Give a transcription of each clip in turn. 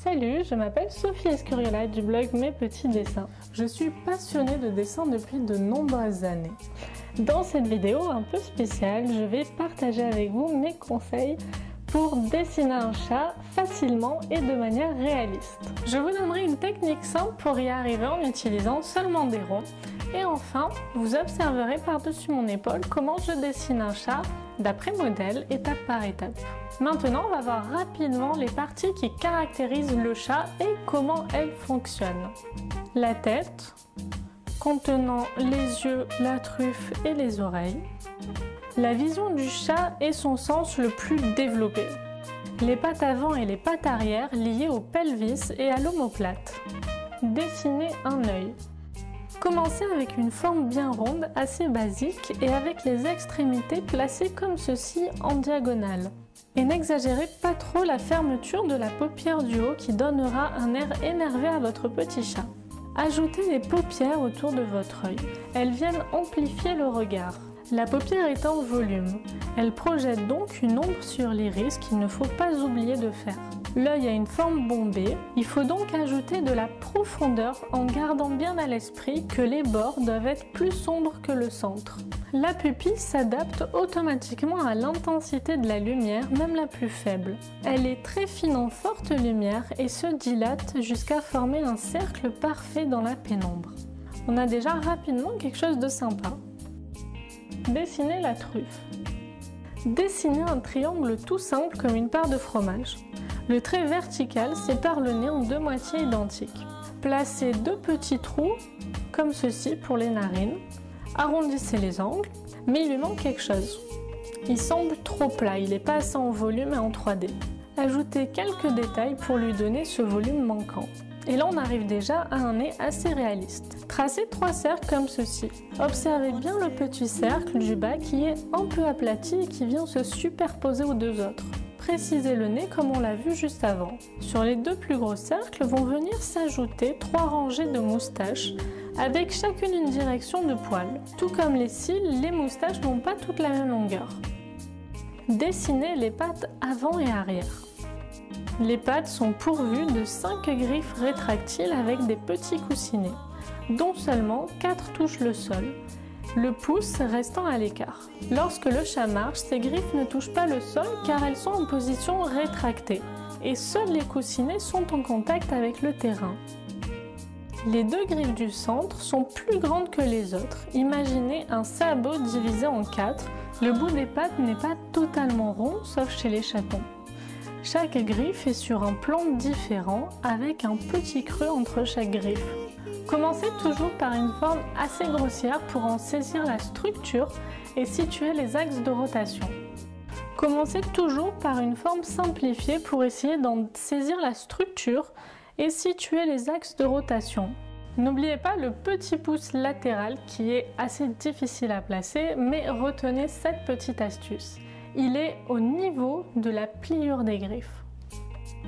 Salut, je m'appelle Sophie Escuriola du blog Mes Petits Dessins. Je suis passionnée de dessin depuis de nombreuses années. Dans cette vidéo un peu spéciale, je vais partager avec vous mes conseils pour dessiner un chat facilement et de manière réaliste. Je vous donnerai une technique simple pour y arriver en utilisant seulement des ronds. Et enfin, vous observerez par-dessus mon épaule comment je dessine un chat d'après modèle, étape par étape. Maintenant, on va voir rapidement les parties qui caractérisent le chat et comment elles fonctionnent. La tête, contenant les yeux, la truffe et les oreilles. La vision du chat et son sens le plus développé. Les pattes avant et les pattes arrière liées au pelvis et à l'omoplate. Dessiner un œil. Commencez avec une forme bien ronde, assez basique, et avec les extrémités placées comme ceci en diagonale. Et n'exagérez pas trop la fermeture de la paupière du haut qui donnera un air énervé à votre petit chat. Ajoutez des paupières autour de votre œil. Elles viennent amplifier le regard. La paupière est en volume. Elle projette donc une ombre sur l'iris qu'il ne faut pas oublier de faire. L'œil a une forme bombée, il faut donc ajouter de la profondeur en gardant bien à l'esprit que les bords doivent être plus sombres que le centre. La pupille s'adapte automatiquement à l'intensité de la lumière, même la plus faible. Elle est très fine en forte lumière et se dilate jusqu'à former un cercle parfait dans la pénombre. On a déjà rapidement quelque chose de sympa. Dessinez la truffe. Dessinez un triangle tout simple comme une part de fromage. Le trait vertical sépare le nez en deux moitiés identiques. Placez deux petits trous, comme ceci pour les narines. Arrondissez les angles, mais il lui manque quelque chose. Il semble trop plat, il n'est pas assez en volume et en 3D. Ajoutez quelques détails pour lui donner ce volume manquant. Et là on arrive déjà à un nez assez réaliste. Tracez 3 cercles comme ceci. Observez bien le petit cercle du bas qui est un peu aplati et qui vient se superposer aux deux autres. Précisez le nez comme on l'a vu juste avant. Sur les deux plus gros cercles vont venir s'ajouter 3 rangées de moustaches avec chacune une direction de poil. Tout comme les cils, les moustaches n'ont pas toute la même longueur. Dessinez les pattes avant et arrière. Les pattes sont pourvues de 5 griffes rétractiles avec des petits coussinets, dont seulement 4 touchent le sol, le pouce restant à l'écart. Lorsque le chat marche, ses griffes ne touchent pas le sol car elles sont en position rétractée et seuls les coussinets sont en contact avec le terrain. Les deux griffes du centre sont plus grandes que les autres. Imaginez un sabot divisé en 4. Le bout des pattes n'est pas totalement rond sauf chez les chatons. Chaque griffe est sur un plan différent avec un petit creux entre chaque griffe. Commencez toujours par une forme assez grossière pour en saisir la structure et situer les axes de rotation. Commencez toujours par une forme simplifiée pour essayer d'en saisir la structure et situer les axes de rotation. N'oubliez pas le petit pouce latéral qui est assez difficile à placer, mais retenez cette petite astuce. Il est au niveau de la pliure des griffes.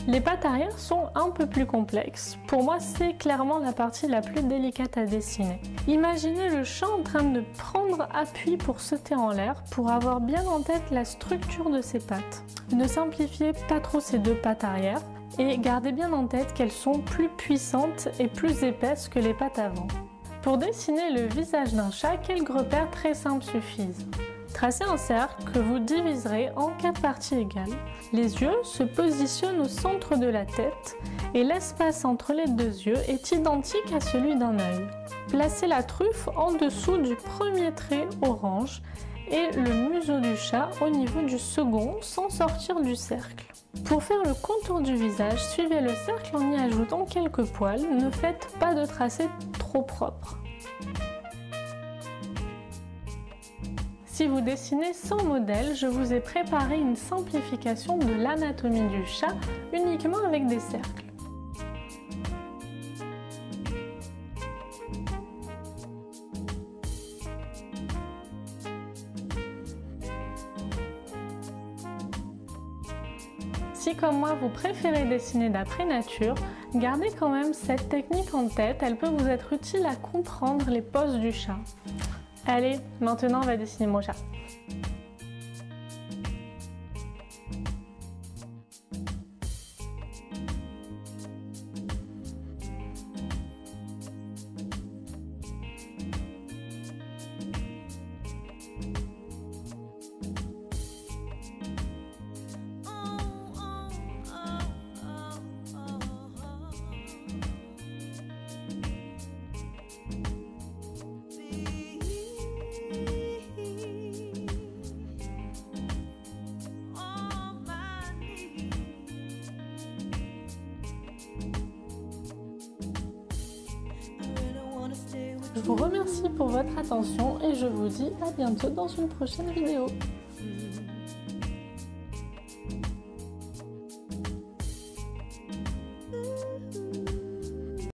Les pattes arrière sont un peu plus complexes. Pour moi, c'est clairement la partie la plus délicate à dessiner. Imaginez le chat en train de prendre appui pour sauter en l'air pour avoir bien en tête la structure de ses pattes. Ne simplifiez pas trop ces deux pattes arrière et gardez bien en tête qu'elles sont plus puissantes et plus épaisses que les pattes avant. Pour dessiner le visage d'un chat, quelques repères très simples suffisent. Tracez un cercle que vous diviserez en 4 parties égales. Les yeux se positionnent au centre de la tête et l'espace entre les deux yeux est identique à celui d'un œil. Placez la truffe en dessous du premier trait orange et le museau du chat au niveau du second sans sortir du cercle. Pour faire le contour du visage, suivez le cercle en y ajoutant quelques poils. Ne faites pas de tracé trop propre. Si vous dessinez sans modèle, je vous ai préparé une simplification de l'anatomie du chat uniquement avec des cercles. Si comme moi vous préférez dessiner d'après nature, gardez quand même cette technique en tête, elle peut vous être utile à comprendre les poses du chat. Allez, maintenant on va dessiner mon chat. Je vous remercie pour votre attention et je vous dis à bientôt dans une prochaine vidéo.